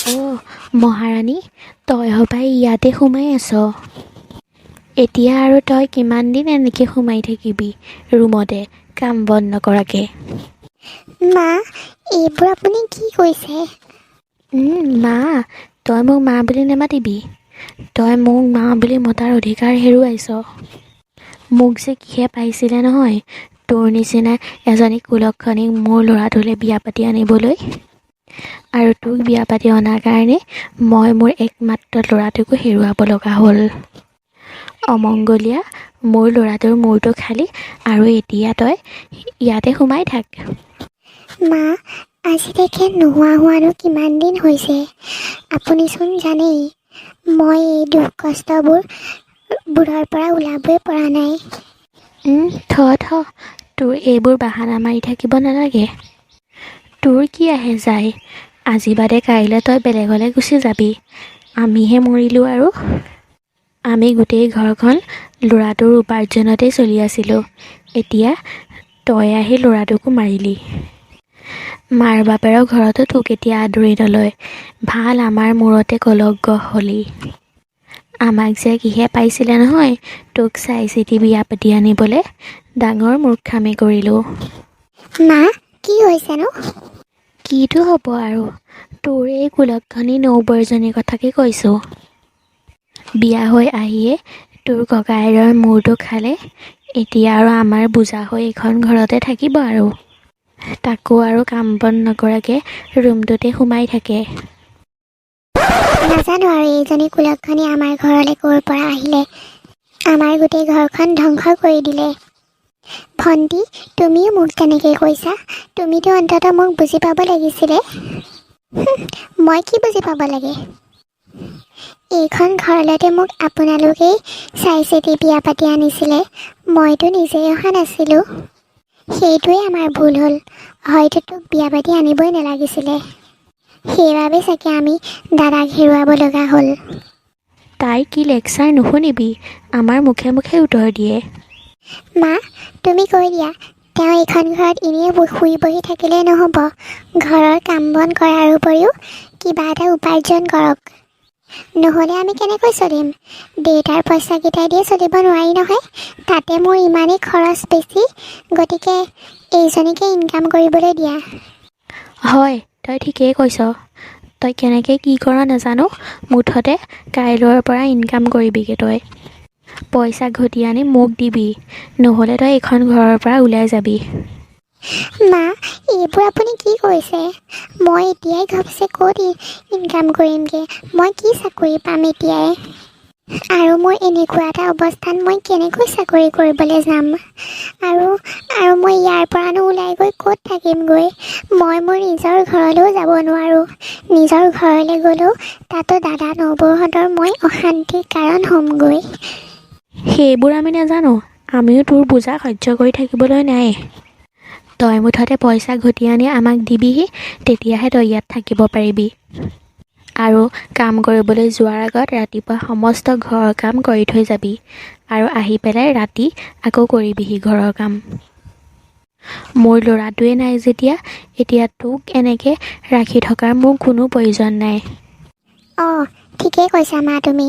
অ' মহাৰাণী, তই হপাই ইয়াতে সোমাই আছ। এতিয়া আৰু তই কিমান দিন এনেকৈ সোমাই থাকিবি ৰুমতে কাম বন নকৰাকৈ? মা, এইবোৰ আপুনি কি কৈছে? মা, তই মোক মা বুলি নেমাতিবি। তই মোক মা বুলি মতাৰ অধিকাৰ হেৰুৱাইছ। মোক যে কিহে পাইছিলে নহয় তোৰ নিচিনা এজনী কুলক্ষণীক মোৰ ল'ৰাটোলৈ বিয়া পাতি আনিবলৈ। আৰু তোক বিয়া পাতি অনাৰ কাৰণে মই মোৰ একমাত্ৰ ল'ৰাটোকো হেৰুৱাব লগা হ'ল। অমংগলীয়া মোৰ ল'ৰাটোৰ মূৰটো খালি আৰু এতিয়া তই ইয়াতে সোমাই থাক। মা, আজিলৈকে নোহোৱা হোৱানো কিমান দিন হৈছে? আপুনিচোন জানেই মই এই দুখ কষ্টবোৰৰ পৰা ওলাবই পৰা নাই। তোৰ এইবোৰ বাহানা মাৰি থাকিব নালাগে। তোৰ কি আহে যায়? আজি বাদে কাইলৈ তই বেলেগলৈ গুচি যাবি। আমিহে মৰিলোঁ আৰু। আমি গোটেই ঘৰখন ল'ৰাটোৰ উপাৰ্জনতেই চলি আছিলোঁ। এতিয়া তই আহি ল'ৰাটোকো মাৰিলি। মাৰ বাপেৰৰ ঘৰতো তোক এতিয়া আদৰি নলয়। ভাল আমাৰ মূৰতে কলংক হ'লি। আমাক যে কিহে পাইছিলে নহয় তোক চাই চিতি বিয়া পাতি আনিবলৈ। ডাঙৰ মূৰ্খামি কৰিলোঁ। মা, কি হৈছেনো? কিটো হ'ব আৰু, তোৰ এই কুলক্ষণী নৌবৰজনীৰ কথাকে কৈছোঁ। বিয়া হৈ আহিয়ে তোৰ ককায়েৰৰ মূৰটো খালে। এতিয়া আৰু আমাৰ বোজা হৈ এইখন ঘৰতে থাকিব আৰু। তাকো আৰু কাম বন নকৰাকৈ ৰুমটোতে সোমাই থাকে। নাজানো আৰু এইজনী কুলক্ষণী আমাৰ ঘৰলৈ ক'ৰ পৰা আহিলে। আমাৰ গোটেই ঘৰখন ধ্বংস কৰি দিলে। ভণ্টি, তুমিও মোক তেনেকৈ কৈছা। তুমিতো অন্ততঃ মোক বুজি পাব লাগিছিলে। মই কি বুজি পাব লাগে? এইখন ঘৰলৈতে মোক আপোনালোকেই চাই চিতি বিয়া পাতি আনিছিলে। মইতো নিজেই অহা নাছিলোঁ। সেইটোৱেই আমাৰ ভুল হ'ল। হয়তো তোক বিয়া পাতি আনিবই নালাগিছিলে। সেইবাবে চাগে আমি দাদাক হেৰুৱাব লগা হ'ল। তাই কি লেকচাৰ নুশুনিবি, আমাৰ মুখে মুখে উত্তৰ দিয়ে। মা, তুমি কৈ দিয়া, তেওঁ এইখন ঘৰত এনেই শুই বহি থাকিলেই নহ'ব। ঘৰৰ কাম বন কৰাৰ উপৰিও কিবা এটা উপাৰ্জন কৰক। নহ'লে আমি কেনেকৈ চলিম? দেউতাৰ পইচাকেইটাই দিয়ে চলিব নোৱাৰি নহয়। তাতে মোৰ ইমানেই খৰচ বেছি। গতিকে এইজনীকে ইনকাম কৰিবলৈ দিয়া। হয়, তই ঠিকেই কৈছ। তই কেনেকৈ কি কৰ নাজানো, মুঠতে কাইলৈৰ পৰা ইনকাম কৰিবিগৈ তই। পইচা ঘটি আনি মোক দিবি, নহ'লে তই এইখন ঘৰৰ পৰা ওলাই যাবি। মা, এইবোৰ আপুনি কি কৈছে? মই এতিয়াই ঘপছে ক'ত ইনকাম কৰিমগৈ? মই কি চাকৰি পাম এতিয়াই? আৰু মোৰ এনেকুৱা এটা অৱস্থাত মই কেনেকৈ চাকৰি কৰিবলৈ যাম? আৰু মই ইয়াৰ পৰানো ওলাই গৈ ক'ত থাকিমগৈ? মই মোৰ নিজৰ ঘৰলৈও যাব নোৱাৰোঁ। নিজৰ ঘৰলৈ গ'লেও তাতো দাদা নবৌহঁতৰ মই অশান্তিৰ কাৰণ হ'মগৈ। সেইবোৰ আমি নাজানো। আমিও তোৰ বোজা সহ্য কৰি থাকিবলৈ নাই। তই মুঠতে পইচা ঘটি আনি আমাক দিবিহি, তেতিয়াহে তই ইয়াত থাকিব পাৰিবি। আৰু কাম কৰিবলৈ যোৱাৰ আগত ৰাতিপুৱা সমস্ত ঘৰৰ কাম কৰি থৈ যাবি। আৰু আহি পেলাই ৰাতি আকৌ কৰিবিহি ঘৰৰ কাম। মোৰ ল'ৰাটোৱে নাই যেতিয়া এতিয়া তোক এনেকৈ ৰাখি থকাৰ মোৰ কোনো প্ৰয়োজন নাই। অঁ, ঠিকেই কৈছা মা তুমি।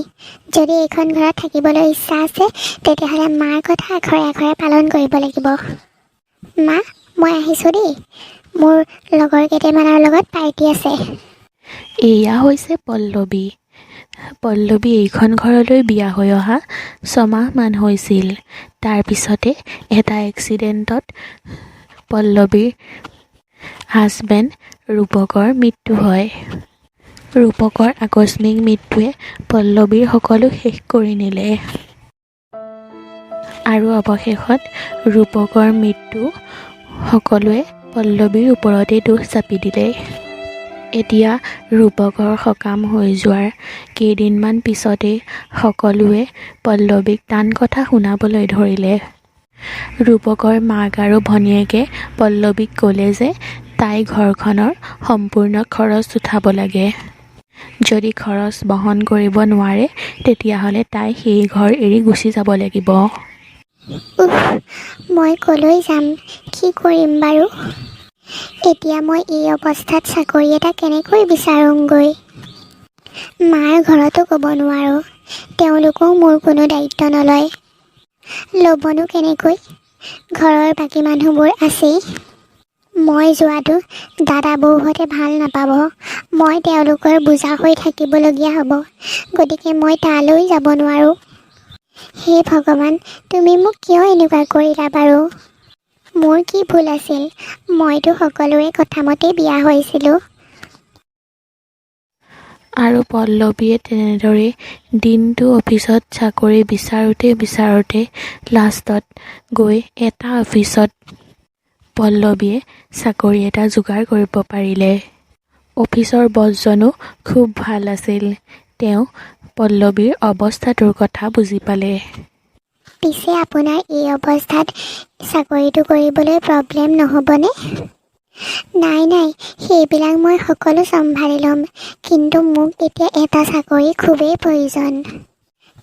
যদি এইখন ঘৰত থাকিবলৈ ইচ্ছা আছে, তেতিয়াহ'লে মাৰ কথা আখৰে আখৰে পালন কৰিব লাগিব। মা, মই আহিছোঁ দেই। মোৰ লগৰ কেইটামানৰ লগত পাৰ্টি আছে। এয়া হৈছে পল্লৱী। পল্লৱী এইখন ঘৰলৈ বিয়া হৈ অহা 6 মাহমান হৈছিল। তাৰপিছতে এটা এক্সিডেণ্টত পল্লৱীৰ হাজবেণ্ড ৰূপকৰ মৃত্যু হয়। ৰূপকৰ আকস্মিক মৃত্যুৱে পল্লৱীৰ সকলো শেষ কৰি নিলে। আৰু অৱশেষত ৰূপকৰ মৃত্যু সকলোৱে পল্লৱীৰ ওপৰতেই দোষ চাপি দিলে। এতিয়া ৰূপকৰ সকাম হৈ যোৱাৰ কেইদিনমান পিছতেই সকলোৱে পল্লৱীক টান কথা শুনাবলৈ ধৰিলে। ৰূপকৰ মাক আৰু ভনীয়েকে পল্লৱীক ক'লে যে তাই ঘৰখনৰ সম্পূৰ্ণ খৰচ উঠাব লাগে। যদি খৰচ বহন কৰিব নোৱাৰে, তেতিয়াহ'লে তাই সেই ঘৰ এৰি গুচি যাব লাগিব। মই ক'লৈ যাম? কি কৰিম বাৰু? এতিয়া মই এই অৱস্থাত চাকৰি এটা কেনেকৈ বিচাৰোঁগৈ? মাৰ ঘৰতো ক'ব নোৱাৰোঁ, তেওঁলোকেও মোৰ কোনো দায়িত্ব নলয়। ল'বনো কেনেকৈ? ঘৰৰ বাকী মানুহবোৰ আছেই। মই যোৱাটো দাদা বৌহঁতে ভাল নাপাব। মই তেওঁলোকৰ বোজা হৈ থাকিবলগীয়া হ'ব। গতিকে মই তালৈ যাব নোৱাৰোঁ। হে ভগৱান, তুমি মোক কিয় এনেকুৱা কৰিলা বাৰু? মোৰ কি ভুল আছিল? মইতো সকলোৰে কথামতেই বিয়া হৈছিলোঁ। আৰু পল্লৱীয়ে তেনেদৰে দিনটো অফিচত চাকৰি বিচাৰোঁতে লাষ্টত গৈ এটা অফিচত পল্লৱীয়ে চাকৰি এটা যোগাৰ কৰিব পাৰিলে। অফিচৰ বছজনো খুব ভাল আছিল। তেওঁ পল্লৱীৰ অৱস্থাটোৰ কথা বুজি পালে। পিছে আপোনাৰ এই অৱস্থাত চাকৰিটো কৰিবলৈ প্ৰব্লেম নহ'বনে? নাই, সেইবিলাক মই সকলো চম্ভালি ল'ম। কিন্তু মোক এতিয়া এটা চাকৰি খুবেই প্ৰয়োজন।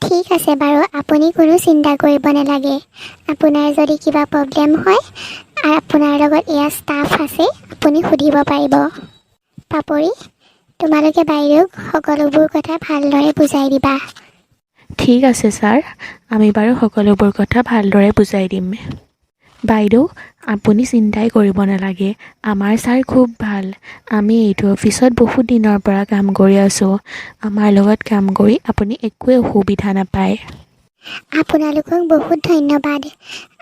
ঠিক আছে বাৰু, আপুনি কোনো চিন্তা কৰিব নালাগে। আপোনাৰ যদি কিবা প্ৰব্লেম হয়, আপোনাৰ লগত এয়া ষ্টাফ আছে, আপুনি সুধিব পাৰিব। পাপৰি, তোমালোকে বাইদেউক সকলোবোৰ কথা ভালদৰে বুজাই দিবা। ঠিক আছে ছাৰ, আমি বাৰু সকলোবোৰ কথা ভালদৰে বুজাই দিম। বাইদেউ, আপুনি চিন্তাই কৰিব নালাগে। আমাৰ ছাৰ খুব ভাল। আমি এইটো অফিচত বহুত দিনৰ পৰা কাম কৰি আছোঁ। আমাৰ লগত কাম কৰি আপুনি একোৱে অসুবিধা নাপায়। আপোনালোকক বহুত ধন্যবাদ।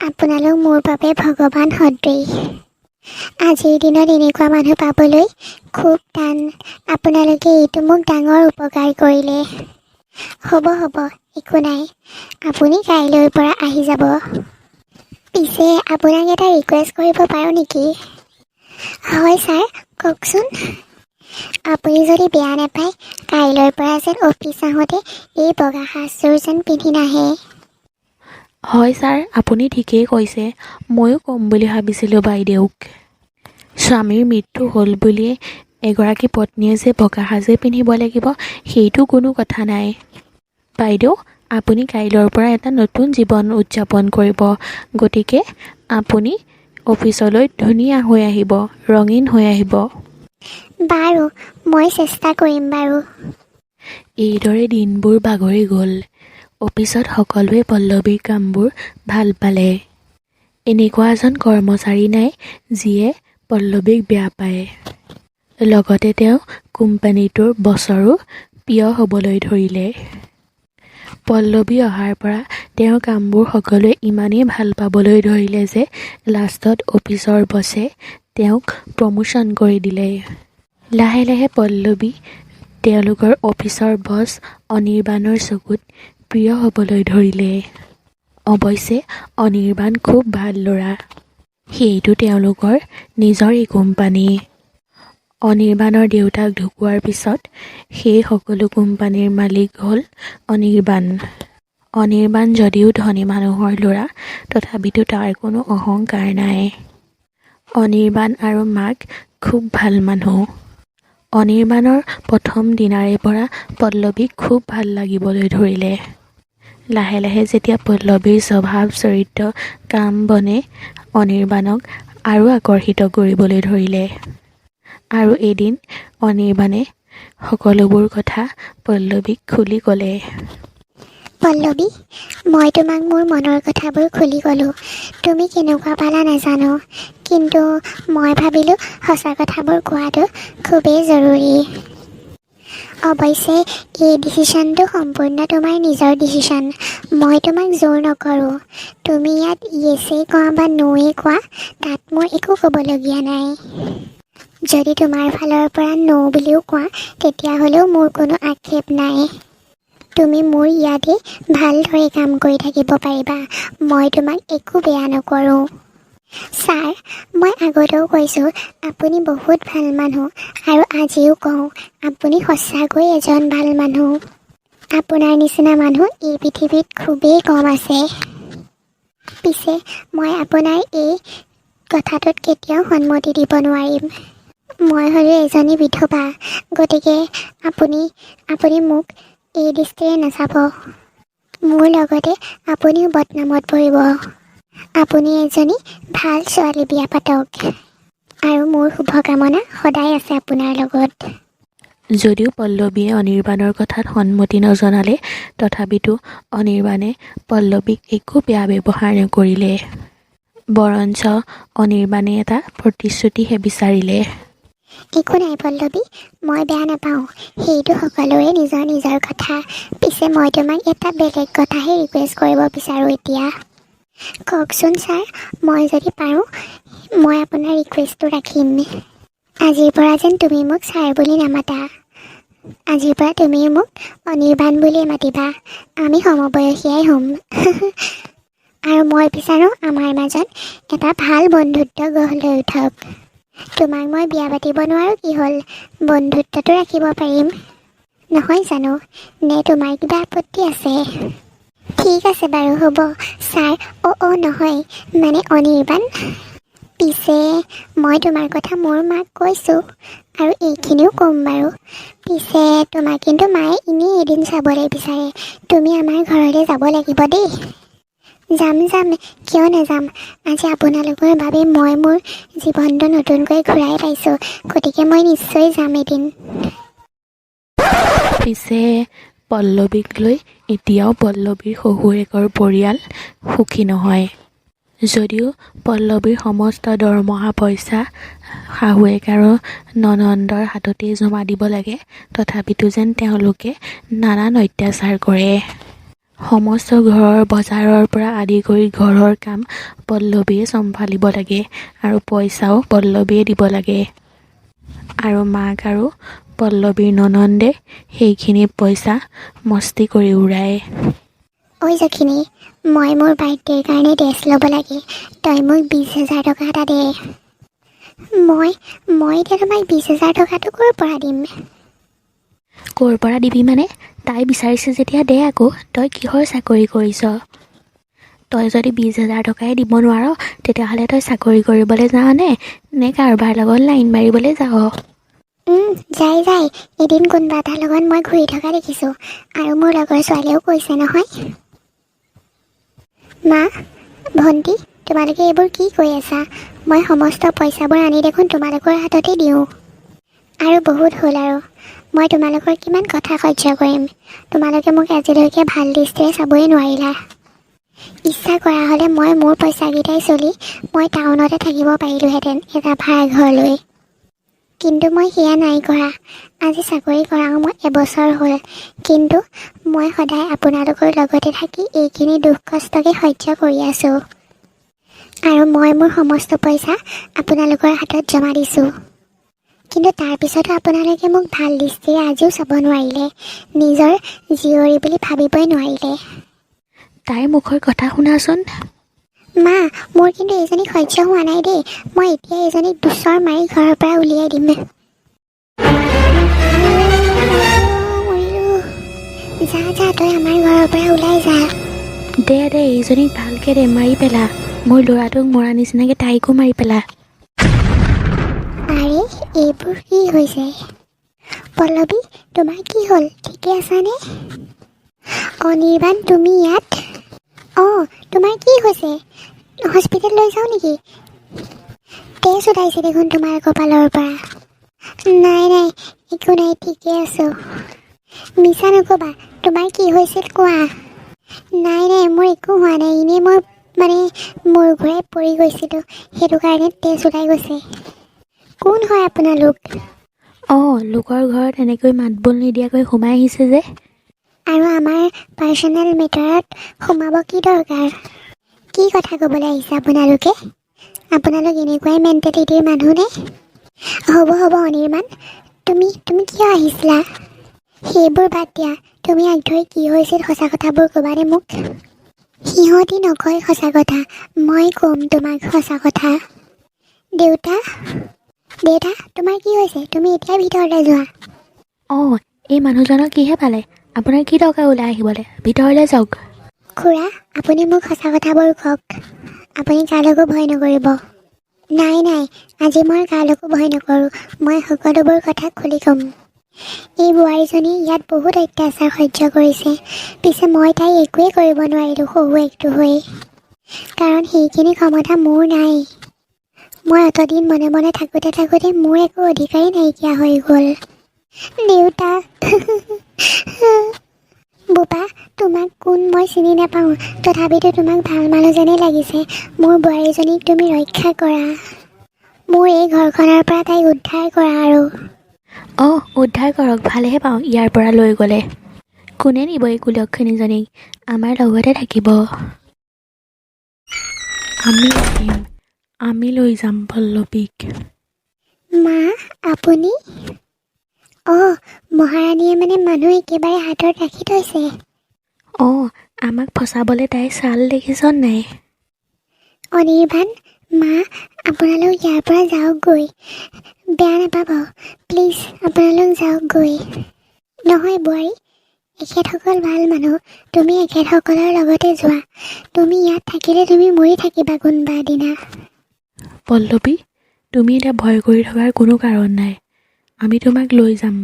আপোনালোক মোৰ বাবে ভগৱান সদৃশ। আজিৰ দিনত এনেকুৱা মানুহ পাবলৈ খুব টান। আপোনালোকে এইটো মোক ডাঙৰ উপকাৰ কৰিলে। হ'ব, একো নাই। আপুনি কাইলৈৰ পৰা আহি যাব। পিছে আপোনাক এটা ৰিকুৱেষ্ট কৰিব পাৰোঁ নেকি? হয় ছাৰ, কওকচোন। আপুনি যদি বেয়া নাপায়, কাইলৈৰ পৰা যেন অফিচ আহোঁতে এই বগা সাজযোৰ যেন পিন্ধি নাহে। হয় ছাৰ, আপুনি ঠিকেই কৈছে। ময়ো ক'ম বুলি ভাবিছিলোঁ বাইদেউক। স্বামীৰ মৃত্যু হ'ল বুলিয়ে এগৰাকী পত্নীয়ে যে বগা সাজেই পিন্ধিব লাগিব, সেইটো কোনো কথা নাই। বাইদেউ, আপুনি কাইলৈৰ পৰা এটা নতুন জীৱন উদযাপন কৰিব। গতিকে আপুনি অফিচলৈ ধুনীয়া হৈ আহিব, ৰঙীন হৈ আহিব। বাৰু, মই চেষ্টা কৰিম বাৰু। এইদৰে দিনবোৰ বাগৰি গ'ল। অফিচত সকলোৱে পল্লৱীৰ কামবোৰ ভাল পালে। এনেকুৱা এজন কৰ্মচাৰী নাই যিয়ে পল্লৱীক বেয়া পায়। লগতে তেওঁ কোম্পানীটোৰ বছৰো প্ৰিয় হ'বলৈ ধৰিলে। পল্লৱী অহাৰ পৰা তেওঁৰ কামবোৰ সকলোৱে ইমানেই ভাল পাবলৈ ধৰিলে যে লাষ্টত অফিচৰ বছে তেওঁক প্ৰমোশ্যন কৰি দিলে। লাহে লাহে পল্লৱী তেওঁলোকৰ অফিচৰ বছ অনিৰ্বাণৰ চকুত প্ৰিয় হ'বলৈ ধৰিলে। অৱশ্যে অনিৰ্বাণ খুব ভাল ল'ৰা। সেইটো তেওঁলোকৰ নিজৰেই কোম্পানী। অনিৰ্বাণৰ দেউতাক ঢুকোৱাৰ পিছত সেই সকলো কোম্পানীৰ মালিক হ'ল অনিৰ্বাণ। অনিৰ্বাণ যদিও ধনী মানুহৰ ল'ৰা, তথাপিতো তাৰ কোনো অহংকাৰ নাই। অনিৰ্বাণ আৰু মাক খুব ভাল মানুহ। অনিৰ্বাণৰ প্ৰথম দিনাৰে পৰা পল্লৱীক খুব ভাল লাগিবলৈ ধৰিলে। লাহে লাহে যেতিয়া পল্লৱীৰ স্বভাৱ চৰিত্ৰ কাম বনে অনিৰ্বাণক আৰু আকৰ্ষিত কৰিবলৈ ধৰিলে। আৰু এদিন অনিৰ্বাণে সকলোবোৰ কথা পল্লৱীক খুলি ক'লে। পল্লৱী, মই তোমাক মোৰ মনৰ কথাবোৰ খুলি ক'লোঁ। তুমি কেনেকুৱা পালা নাজানো, কিন্তু মই ভাবিলোঁ সঁচা কথাবোৰ কোৱাটো খুবেই জৰুৰী। অৱশ্যে এই ডিচিশ্যনটো সম্পূৰ্ণ তোমাৰ নিজৰ ডিচিশ্যন। মই তোমাক জোৰ নকৰোঁ। তুমি ইয়াত য়েছেই কোৱা বা নোৱেই কোৱা, তাত মোৰ একো ক'বলগীয়া নাই। যদি তোমাৰ ফালৰ পৰা ন' বুলিও কোৱা, তেতিয়াহ'লেও মোৰ কোনো আক্ষেপ নাই। তুমি মোৰ ইয়াতে ভালদৰে কাম কৰি থাকিব পাৰিবা। মই তোমাক একো বেয়া নকৰোঁ। ছাৰ, মই আগতেও কৈছোঁ, আপুনি বহুত ভাল মানুহ আৰু আজিও কওঁ, আপুনি সঁচাকৈ এজন ভাল মানুহ। আপোনাৰ নিচিনা মানুহ এই পৃথিৱীত খুবেই কম আছে। পিছে মই আপোনাৰ এই কথাটোত কেতিয়াও সন্মতি দিব নোৱাৰিম। মই হ'লো এজনী বিধৱা, গতিকে আপুনি মোক এই দৃষ্টিৰে নাচাব। মোৰ লগতে আপুনিও বদনামত পৰিব। আপুনি এজনী ভাল ছোৱালী বিয়া পাতক। আৰু মোৰ শুভকামনা সদায় আছে আপোনাৰ লগত। যদিও পল্লৱীয়ে অনিৰ্বাণৰ কথাত সন্মতি নজনালে তথাপিতো অনিৰ্বাণে পল্লৱীক একো বেয়া ব্যৱহাৰ নকৰিলে। বৰঞ্চ অনিৰ্বাণে এটা প্ৰতিশ্ৰুতিহে বিচাৰিলে। একো নাই পল্লৱী, মই বেয়া নাপাওঁ। সেইটো সকলোৰে নিজৰ নিজৰ কথা। পিছে মই তোমাক এটা বেলেগ কথাহে ৰিকুৱেষ্ট কৰিব বিচাৰোঁ এতিয়া। কওকচোন ছাৰ, মই যদি পাৰোঁ মই আপোনাৰ ৰিকুৱেষ্টটো ৰাখিম। আজিৰ পৰা যেন তুমি মোক ছাৰ বুলি নামাতা। আজিৰ পৰা তুমি মোক অনিৰ্বাণ বুলিয়ে মাতিবা। আমি সমবয়সীয়াই হ'ম। আৰু মই বিচাৰোঁ আমাৰ মাজত এটা ভাল বন্ধুত্ব গঢ় লৈ উঠক। তোমাক মই বিয়া পাতিব নোৱাৰোঁ কি হ'ল, বন্ধুত্বটো ৰাখিব পাৰিম নহয় জানো? নে তোমাৰ কিবা আপত্তি আছে? ঠিক আছে বাৰু, হ'ব ছাৰ। নহয় মানে অনিৰ্বাণ। পিছে মই তোমাৰ কথা মোৰ মাক কৈছোঁ আৰু এইখিনিও ক'ম বাৰু। পিছে তোমাক কিন্তু মায়ে এনেই এদিন চাবলৈ বিচাৰে। তুমি আমাৰ ঘৰলৈ যাব লাগিব দেই। যাম, কিয় নাযাম। আজি আপোনালোকৰ বাবে মই মোৰ জীৱনটো নতুনকৈ ঘূৰাই পাইছোঁ, গতিকে মই নিশ্চয় যাম এদিন। পিছে পল্লৱীক লৈ এতিয়াও পল্লৱীৰ শহুৰেকৰ পৰিয়াল সুখী নহয়। যদিও পল্লৱীৰ সমস্ত দৰমহা পইচা শাহুৱেক আৰু ননন্দৰ হাততেই জমা দিব লাগে, তথাপিতো যেন তেওঁলোকে নানান অত্যাচাৰ কৰে। সমস্ত ঘৰৰ বজাৰৰ পৰা আদি কৰি ঘৰৰ কাম পল্লৱীয়ে চম্ভালিব লাগে আৰু পইচাও পল্লৱীয়ে দিব লাগে। আৰু মাক আৰু পল্লৱীৰ ননন্দে সেইখিনি পইচা মস্তি কৰি উৰায়। ঐ জখিনী, মই মোৰ বাৰ্থডেৰ কাৰণে ড্ৰেছ ল'ব লাগে। তই মোক 20,000 টকা এটা দে। মই এতিয়া তোমাক 20,000 টকাটো ক'ৰ পৰা দিম? ক'ৰ পৰা দিবি মানে? তাই বিচাৰিছে যেতিয়া দে আকৌ। তই কিহৰ চাকৰি কৰিছ? তই যদি 20,000 টকাই দিব নোৱাৰ, তেতিয়াহ'লে তই চাকৰি কৰিবলৈ যাৱনে নে কাৰোবাৰ লগত লাইন মাৰিবলৈ যাৱ? যাই এদিন কোনোবা এটাৰ লগত মই ঘূৰি থকা দেখিছোঁ, আৰু মোৰ লগৰ ছোৱালীয়েও কৈছে নহয়। মা, ভণ্টি, তোমালোকে এইবোৰ কি কৈ আছা? মই সমস্ত পইচাবোৰ আনি দেখোন তোমালোকৰ হাততে দিওঁ। আৰু বহুত হ'ল আৰু। মই তোমালোকৰ কিমান কথা সহ্য কৰিম। তোমালোকে মোক আজিলৈকে ভাল দৃষ্টিৰে চাবই নোৱাৰিলা। ইচ্ছা কৰা হ'লে মই মোৰ পইচাকেইটাই চলি মই টাউনতে থাকিব পাৰিলোহেঁতেন এটা ভাড়াঘৰ লৈ। কিন্তু মই সেয়া নাই কৰা। আজি চাকৰি কৰাও মই এবছৰ হ'ল, কিন্তু মই সদায় আপোনালোকৰ লগতে থাকি এইখিনি দুখ কষ্টকে সহ্য কৰি আছোঁ। আৰু মই মোৰ সমস্ত পইচা আপোনালোকৰ হাতত জমা দিছোঁ। কিন্তু তাৰপিছতো আপোনালোকে মোক ভাল দৃষ্টিৰে আজিও চাব নোৱাৰিলে, নিজৰ জীয়ৰী বুলি ভাবিবই নোৱাৰিলে। তাইৰ মুখৰ কথা শুনাচোন। মা, মোৰ কিন্তু এইজনীক সহ্য হোৱা নাই দেই। মই এতিয়া এইজনীক দুচৰ মাৰি ঘৰৰ পৰা উলিয়াই দিম। যা তই আমাৰ ঘৰৰ পৰা ওলাই যা। দে এইজনীক ভালকৈ দে, মাৰি পেলা। মোৰ ল'ৰাটোক মৰা নিচিনাকৈ তাইকো মাৰি পেলা। আৰে এইবোৰ কি হৈছে? পল্লৱী, তোমাৰ কি হ'ল? ঠিকে আছানে? অনিৰ্বাণ, তুমি ইয়াত? তোমাৰ কি হৈছে? হস্পিটেল লৈ যাওঁ নেকি? তেজ ওলাইছে দেখোন তোমাৰ কপালৰ পৰা। নাই একো নাই, ঠিকে আছোঁ। মিছা নক'বা, তোমাৰ কি হৈছিল কোৱা। নাই মোৰ একো হোৱা নাই। এনেই মই মূৰ ঘূৰাই পৰি গৈছিলোঁ, সেইটো কাৰণে তেজ ওলাই গৈছে। কোন হয় আপোনালোক? লোকৰ ঘৰত এনেকৈ মাত বোল নিদিয়াকৈ সোমাই আহিছে যে। আৰু আমাৰ পাৰ্চনেল মেটাৰত সোমাব কি দৰকাৰ? কি কথা ক'বলৈ আহিছে আপোনালোকে? আপোনালোক এনেকুৱাই মেণ্টেলিটিৰ মানুহ নে? হ'ব অনিৰ্বাণ, তুমি কিয় আহিছিলা? সেইবোৰ বাদ দিয়া, তুমি আগ ধৰি কি হৈছিল সঁচা কথাবোৰ ক'বানে মোক? সিহঁতি নকয় সঁচা কথা, মই ক'ম তোমাক সঁচা কথা। দেউতা, তোমাৰ কি হৈছে? তুমি এতিয়াই ভিতৰলৈ যোৱা। এই মানুহজনক কিহে পালে? আপোনাৰ কি দৰকাৰ ওলাই আহিবলৈ? ভিতৰলৈ যাওক। খুৰা, আপুনি মোক সঁচা কথাবোৰ কওক। আপুনি কালৈকো ভয় নকৰিব। নাই আজি মই কালৈকো ভয় নকৰোঁ। মই সকলোবোৰ কথা খুলি ক'ম। এই বোৱাৰীজনী ইয়াত বহুত অত্যাচাৰ সহ্য কৰিছে। পিছে মই তাই একোৱেই কৰিব নোৱাৰিলোঁ শহুৱেকটো হৈ, কাৰণ সেইখিনি ক্ষমতা মোৰ নাই। মই অতদিন মনে মনে থাকোঁতে মোৰ একো অধিকাৰেই নাইকিয়া হৈ গ'ল। দেউতা বোপা তোমাক কোন মই চিনি নাপাওঁ তথাপিতো তোমাক ভাল মানুহ যেনেই লাগিছে মোৰ বোৱাৰীজনীক তুমি ৰক্ষা কৰা মোৰ এই ঘৰখনৰ পৰা তাইক উদ্ধাৰ কৰা আৰু অঁ উদ্ধাৰ কৰক ভালেহে পাওঁ ইয়াৰ পৰা লৈ গ'লে কোনে নিব এই কুলক্ষণীজনীক আমাৰ লগতে থাকিব আমি আহিম আমি লৈ যাম পল্লৱীক মা আপুনি অঁ মহাৰাণীয়ে মানে মানুহ একেবাৰে হাতত ৰাখি থৈছে অঁ আমাক ফচাবলৈ তাই চাল দেখিছ নাই অনিৰ্বাণ মা আপোনালোক ইয়াৰ পৰা যাওকগৈ বেয়া নাপাব প্লিজ আপোনালোক যাওকগৈ নহয় বোৱাৰী এখেতসকল ভাল মানুহ তুমি এখেতসকলৰ লগতে যোৱা তুমি ইয়াত থাকিলে তুমি মৰি থাকিবা কোনোবা এদিনা পল্লৱী তুমি এতিয়া ভয় কৰি থকাৰ কোনো কাৰণ নাই আমি তোমাক লৈ যাম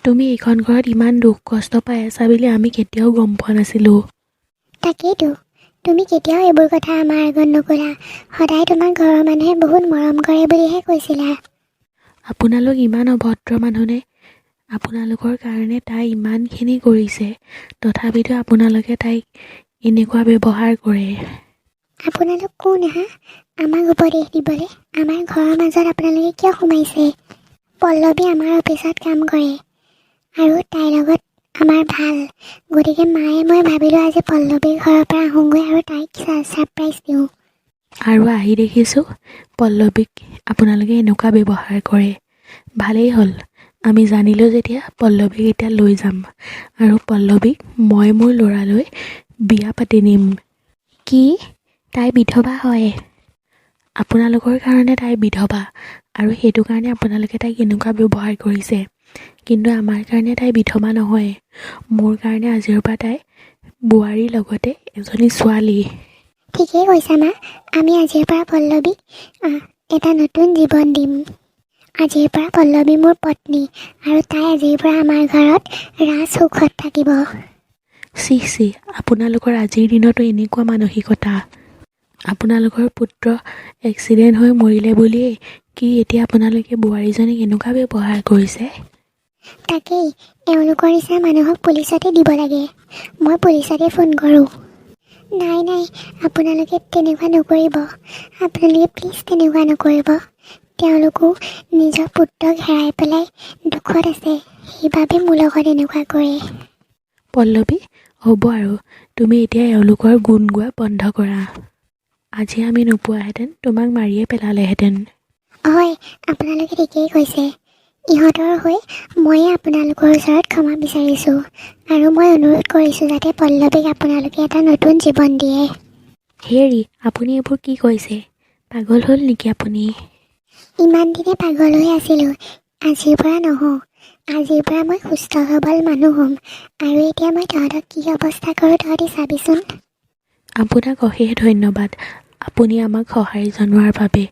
তুমি এইখন ঘৰত ইমান দুখ কষ্ট পাই আছা বুলি আমি কেতিয়াও গম পোৱা নাছিলোঁ তাকেইতো তুমি কেতিয়াও এইবোৰ কথা আমাৰ আগত নকলা সদায় তোমাক ঘৰৰ মানুহে বহুত মৰম কৰে বুলিহে কৈছিলা আপোনালোক ইমান অভদ্ৰ মানুহনে আপোনালোকৰ কাৰণে তাই ইমানখিনি কৰিছে তথাপিতো আপোনালোকে তাইক এনেকুৱা ব্যৱহাৰ কৰে আপোনালোক কোন হা আমাক উপদেশ দিবলৈ আমাৰ ঘৰৰ মাজত আপোনালোকে কিয় সোমাইছে পল্লৱী আমাৰ অফিচত কাম কৰে আৰু তাইৰ লগত আমাৰ ভাল গতিকে মায়ে মই ভাবিলোঁ আজি পল্লৱীৰ ঘৰৰ পৰা আহোঁগৈ আৰু তাইক ছাৰপ্ৰাইজ দিওঁ আৰু আহি দেখিছোঁ পল্লৱীক আপোনালোকে এনেকুৱা ব্যৱহাৰ কৰে ভালেই হ'ল আমি জানিলোঁ যেতিয়া পল্লৱীক এতিয়া লৈ যাম আৰু পল্লৱীক মই মোৰ ল'ৰালৈ বিয়া পাতি নিম কি তাই বিধৱা হয় আপোনালোকৰ কাৰণে তাই বিধৱা আৰু সেইটো কাৰণে আপোনালোকে তাইক এনেকুৱা ব্যৱহাৰ কৰিছে কিন্তু আমাৰ কাৰণে তাই বিধৱা নহয় মোৰ কাৰণে আজিৰ পৰা তাই বোৱাৰীৰ লগতে এজনী ছোৱালী ঠিকেই কৈছা মা আমি আজিৰ পৰা পল্লৱীক এটা নতুন জীৱন দিম আজিৰ পৰা পল্লৱী মোৰ পত্নী আৰু তাই আজিৰ পৰা আমাৰ ঘৰত ৰাজসুখত থাকিব চি আপোনালোকৰ আজিৰ দিনতো এনেকুৱা মানসিকতা আপোনালোকৰ পুত্ৰ এক্সিডেণ্ট হৈ মৰিলে বুলিয়েই কি এতিয়া আপোনালোকে বোৱাৰীজনীক এনেকুৱা ব্যৱহাৰ কৰিছে তাকেই এওঁলোকৰ নিচিনা মানুহক পুলিচতে দিব লাগে মই পুলিচতে ফোন কৰোঁ নাই আপোনালোকে তেনেকুৱা নকৰিব আপোনালোকে প্লিজ তেনেকুৱা নকৰিব তেওঁলোকো নিজৰ পুত্ৰক হেৰাই পেলাই দুখত আছে সেইবাবে মোৰ লগত এনেকুৱা কৰে পল্লৱী হ'ব আৰু তুমি এতিয়া এওঁলোকৰ গুণ গোৱা বন্ধ কৰা আজি আমি নোপোৱাহেঁতেন তোমাক মাৰিয়ে পেলালেহেঁতেন হয় আপোনালোকে ঠিকেই কৈছে ইহঁতৰ হৈ ময়ে আপোনালোকৰ ওচৰত ক্ষমা বিচাৰিছোঁ আৰু মই অনুৰোধ কৰিছোঁ যাতে পল্লৱীক আপোনালোকে এটা নতুন জীৱন দিয়ে হেৰি আপুনি এইবোৰ কি কৈছে পাগল হ'ল নেকি আপুনি ইমান দিনে পাগল হৈ আছিলোঁ আজিৰ পৰা নহওঁ আজিৰ পৰা মই সুস্থ সবল মানুহ হ'ম আৰু এতিয়া মই তহঁতক কি অৱস্থা কৰোঁ তহঁতি চাবিচোন আপোনাক অশেষ ধন্যবাদ আপুনি আমাক সঁহাৰি জনোৱাৰ বাবে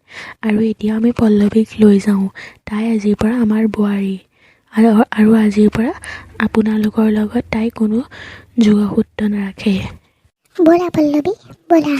আৰু এতিয়া আমি পল্লৱীক লৈ যাওঁ তাই আজিৰ পৰা আমাৰ বোৱাৰী আৰু আজিৰ পৰা আপোনালোকৰ লগত তাই কোনো যোগসূত্ৰ নাৰাখে ব'লা পল্লৱী ব'লা